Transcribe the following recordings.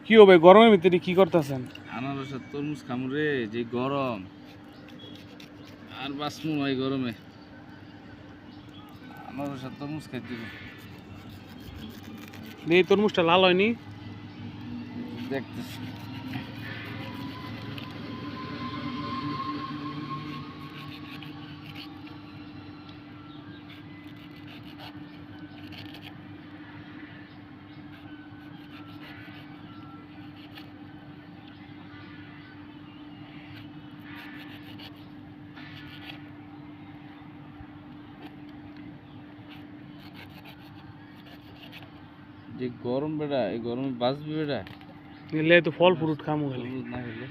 কি হবে গরমের ভিতরে কি করতেছেন? আনারস আর তরমুজ খামুরে যে গরম আর বাঁচমু এই গরমে। আনারস আর তরমুজ খাই দিব। এই তরমুজটা লাল হয়নি? দেখতেছি যে গরম বেড়া, এই গরমে বাঁচবি বেড়া। নিলে তো ফল ফ্রুট খামু খালি। তরমুজ না খেলে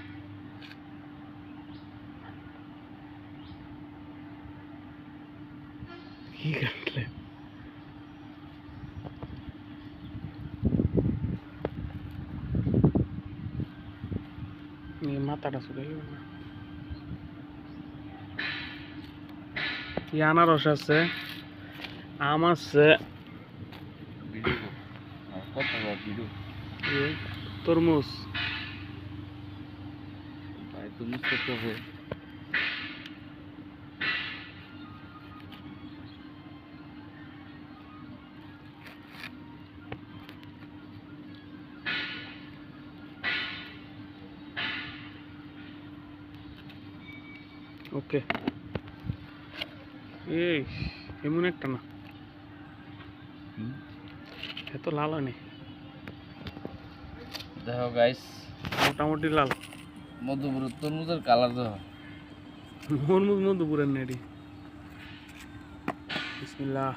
কি কাটলে? মাথাটা শুকাই গেল না। আনারস আছে, আম আছে, তরমুজ। ভাই তরমুজ করতে হবে। ওকে, এই এমন একটা না, এত লাল হয়নি। দেখো গাইস, মোটামুটি লাল। মধ্যপুর তরমুজের কালার দেখো। মরমুজ মধ্যপুরের নেড়ি। বিসমিল্লাহ।